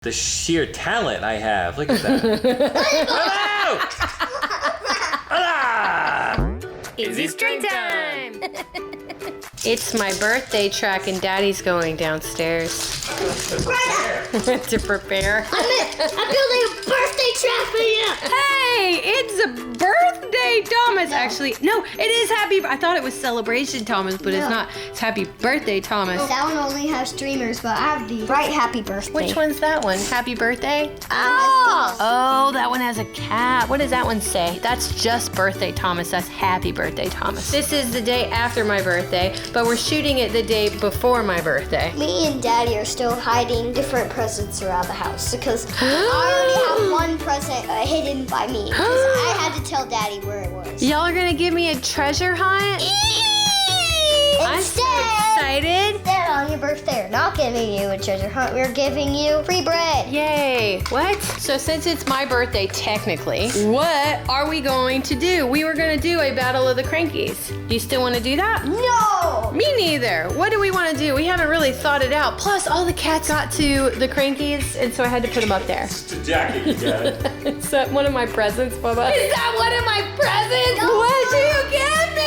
the sheer talent I have. Look at that. Hello! Izzy's drink time! It's my birthday track and Daddy's going downstairs. To prepare. I'm building a birthday track for you! Hey, it's a birthday, Thomas. Actually, no, it is happy. I thought it was celebration, Thomas, but it's not. It's happy birthday, Thomas. That one only has streamers, but I have the bright happy birthday. Which one's that one? Happy birthday? Oh, that one has a cat. What does that one say? That's just birthday, Thomas. That's happy birthday, Thomas. This is the day after my birthday, but we're shooting it the day before my birthday. Me and Daddy are still hiding different presents around the house because I already have one present hidden by me because I had to tell Daddy where it was. Y'all are gonna give me a treasure hunt? I'm so excited. Instead, on your birthday, we're not giving you a treasure hunt. We're giving you free bread. Yay. What? So since it's my birthday, technically, what are we going to do? We were gonna do a battle of the Crankies. You still wanna do that? No! Me neither. What do we wanna do? We haven't really thought it out. Plus, all the cats got to the Crankies, and so I had to put them up there. It's the jacket you got. Is that one of my presents, Bubba? Is that one of my presents? No. What'd you get me?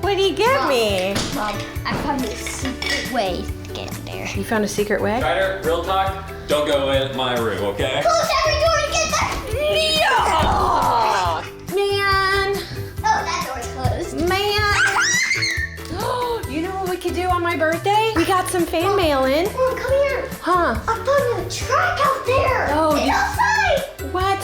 What did you get me? Mom, I found a secret way to get in there. You found a secret way? Ryder, real talk, don't go in my room, okay? Close every door to get there! Oh, man. Oh, that door's closed. Man. You know what we could do on my birthday? We got some fan mail in. Mom, come here. Huh? I found a track out there. Oh, It's outside. What?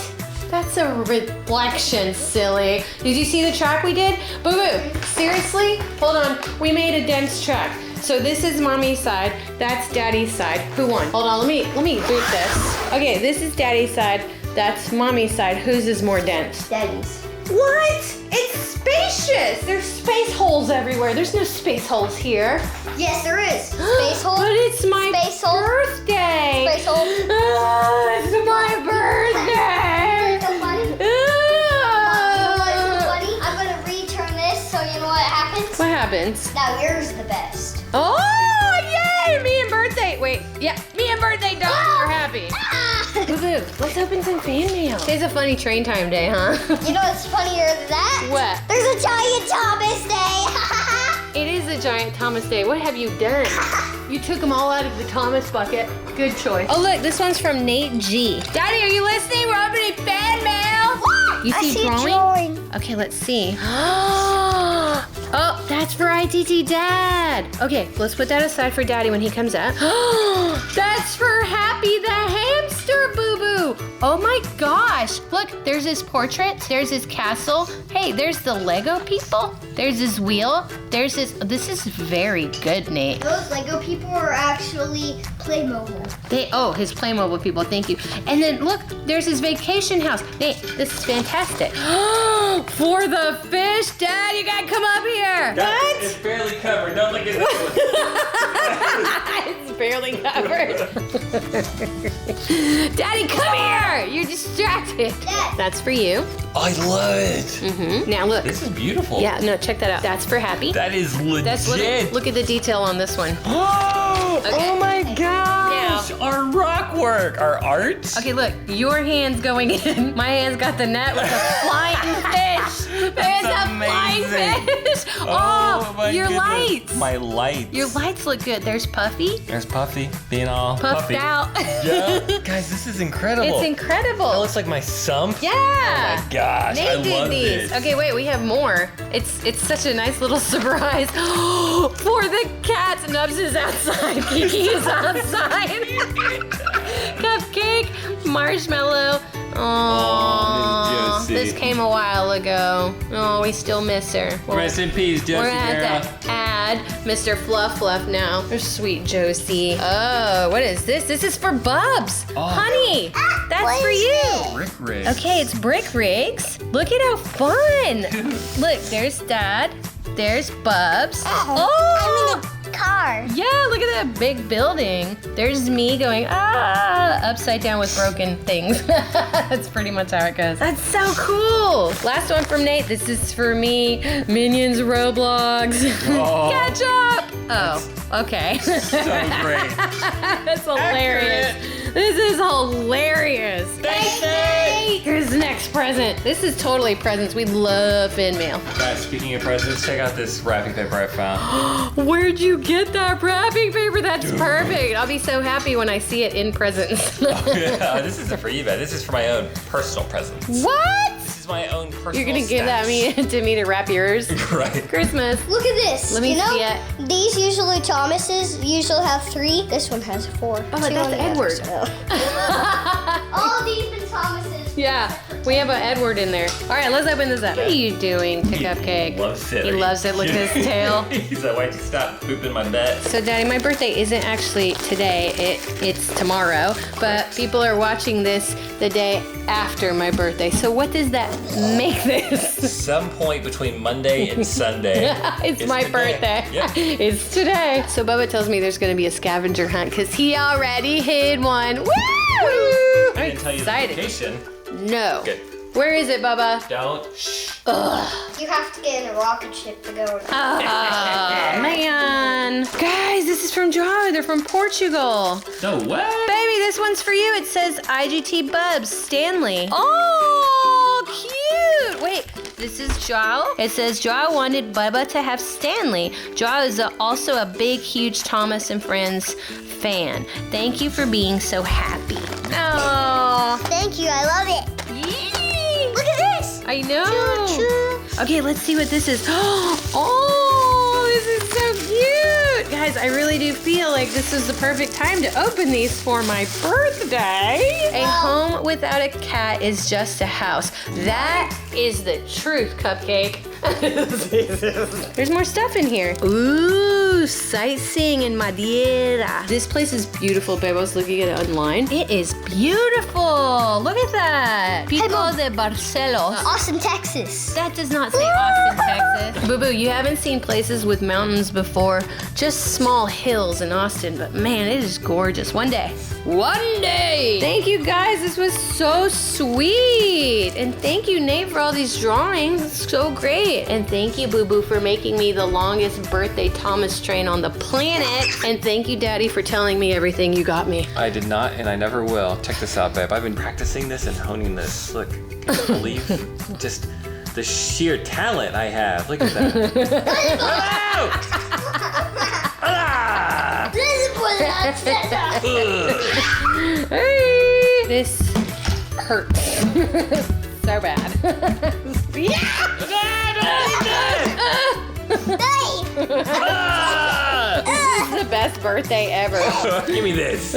That's a reflection, silly. Did you see the track we did? Boo boo. Seriously? Hold on. We made a dense track. So this is Mommy's side. That's Daddy's side. Who won? Hold on. Let me boot this. Okay, this is Daddy's side. That's Mommy's side. Whose is more dense? Daddy's. What? It's spacious. There's space holes everywhere. There's no space holes here. Yes, there is. Space hole. But it's my Space hole. birthday. Space hole. It's my birthday. So funny. Ah. Funny. I'm gonna return this so you know what happens. What happens? Now yours is the best. Oh, yay! Me and birthday. Wait, yeah, me and birthday dogs are happy. Boo-boo, let's open some fan mail. Today's a funny train time day, huh? You know what's funnier than that? What? There's a giant Thomas Day. It is a giant Thomas Day. What have you done? You took them all out of the Thomas bucket. Good choice. Oh, look, this one's from Nate G. Daddy, are you listening? We're opening fan mail. You I see a drawing? drawing. Okay, let's see. Oh, that's for ITT Dad. Okay, let's put that aside for Daddy when he comes out. That's for Happy the Hamster, Boo-Boo. Oh my gosh. Look, there's his portrait. There's his castle. Hey, there's the Lego people. There's his wheel. There's his, this is very good, Nate. Those Lego people are actually Playmobil. His Playmobil people, thank you. And then look, there's his vacation house. Nate, this is fantastic. For the fish, Dad, you gotta come up here. What? It's barely covered. Don't look at it. It's barely covered. Daddy, come here. You're distracted. Dad. That's for you. I love it. Mm-hmm. Now look. This is beautiful. Yeah, no, check that out. That's for Happy. That is legit. That's look at the detail on this one. Oh, Okay. oh my gosh. Our rock work, our art. Okay, look, your hand's going in. My hand's got the net with the flying fish. There's a flying amazing. fish. Oh, my your goodness. lights. My lights. Your lights look good. There's Puffy. There's Puffy being all Puffed puffy. out. Yeah. Guys, this is incredible. It's That incredible. looks like my sump. Yeah. Oh my gosh, I Nate did love these. this. Okay, wait, we have more. It's such a nice little surprise. For the cats, Nubs is outside. Kiki is outside. Cupcake, marshmallow. Oh, Miss Josie. This came a while ago. Oh, we still miss her. Well, Rest in peace, Josie. we're gonna girl. have to add Mr. Fluff now. There's sweet Josie. Oh, what is this? This is for Bubs. Oh. Honey, that's for you. Brick rig. Okay, it's Brick Rigs. Look at how fun. Look, there's Dad. There's Bubs. I'm in a car. Yeah, look at a big building. There's me going, upside down with broken things. That's pretty much how it goes. That's so cool. Last one from Nate. This is for me. Minions Roblox. Oh. Ketchup. Oh, okay. So great. That's hilarious. This is hilarious. Thanks, Nate. Here's the next present. This is totally presents. We love fan mail. Guys, speaking of presents, check out this wrapping paper I found. Where'd you get that wrapping paper? That's perfect. I'll be so happy when I see it in presents. Yeah, this isn't for eBay. This is for my own personal presents. What? This is my own personal You're gonna give that stash. to me to wrap yours? Right. Christmas. Look at this. Let me you know, see it. These usually Thomas's usually have 3. This one has 4. Oh, that's Edward. All these been Thomas's. Yeah, we have an Edward in there. All right, let's open this up. What are you doing to Cupcake? Loves it. He loves it. Look at his tail. He's like, why'd you stop pooping my bed? So, Daddy, my birthday isn't actually today. It's tomorrow. But people are watching this the day after my birthday. So what does that make this? Some point between Monday and Sunday. It's my today. birthday. Yep. It's today. So Bubba tells me there's going to be a scavenger hunt because he already hid one. Woo! I I'm didn't tell you excited. the location. No. Good. Where is it, Bubba? Don't. Shh. You have to get in a rocket ship to go. Oh, man. Guys, this is from Joe. They're from Portugal. No way. Baby, this one's for you. It says IGT Bubs, Stanley. Oh, cute. Wait, this is Joao. It says Joao wanted Bubba to have Stanley. Joao is also a big, huge Thomas and Friends fan. Thank you for being so happy. Oh. Thank you. I love it. Yee. Look at this. I know. Okay, let's see what this is. Oh, this is so cute. Guys, I really do feel like this is the perfect time to open these for my birthday. A home without a cat is just a house. That is the truth, Cupcake. There's more stuff in here. Ooh, sightseeing in Madeira. This place is beautiful, babe. I was looking at it online. It is beautiful. Look at that. Pico de Barcelos. Austin, Texas. That does not say Austin, Texas. Boo Boo, you haven't seen places with mountains before. Just small hills in Austin, but man, it is gorgeous. One day. One day. Thank you guys. This was so sweet. And thank you, Nate, for all these drawings. It's so great. And thank you, Boo Boo, for making me the longest birthday Thomas train on the planet. And thank you, Daddy, for telling me everything you got me. I did not, and I never will. Check this out, babe. I've been practicing this and honing this. Look, can you believe just the sheer talent I have? Look at that. Ah! Hey, this hurts so bad. This is the best birthday ever. Give me this.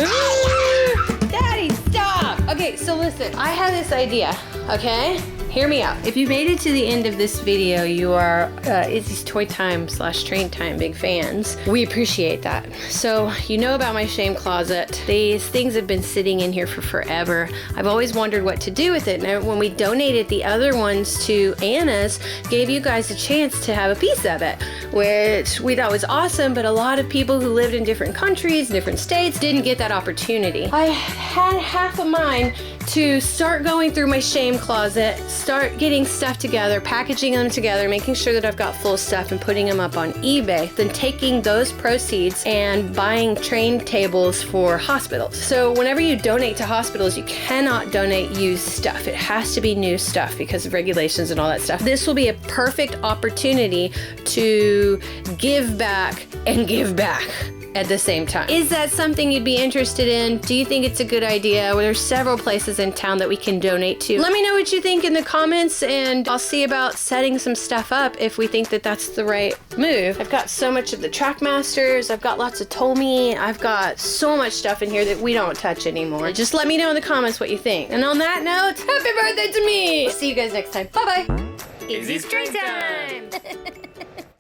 Daddy, stop. Okay, so listen, I have this idea, okay? Hear me out. If you made it to the end of this video, you are Izzy's Toy Time / Train Time big fans. We appreciate that. So you know about my shame closet. These things have been sitting in here for forever. I've always wondered what to do with it. And when we donated the other ones to Anna's, gave you guys a chance to have a piece of it, which we thought was awesome, but a lot of people who lived in different countries, different states, didn't get that opportunity. I had half a mind to start going through my shame closet, start getting stuff together, packaging them together, making sure that I've got full stuff and putting them up on eBay, then taking those proceeds and buying train tables for hospitals. So whenever you donate to hospitals, you cannot donate used stuff. It has to be new stuff because of regulations and all that stuff. This will be a perfect opportunity to give back and give back at the same time. Is that something you'd be interested in? Do you think it's a good idea? Well, there's several places in town that we can donate to. Let me know what you think in the comments, and I'll see about setting some stuff up if we think that that's the right move. I've got so much of the Trackmasters. I've got lots of Tomy. I've got so much stuff in here that we don't touch anymore. Just let me know in the comments what you think. And on that note, happy birthday to me! See you guys next time. Bye-bye. Izzy's Train Time.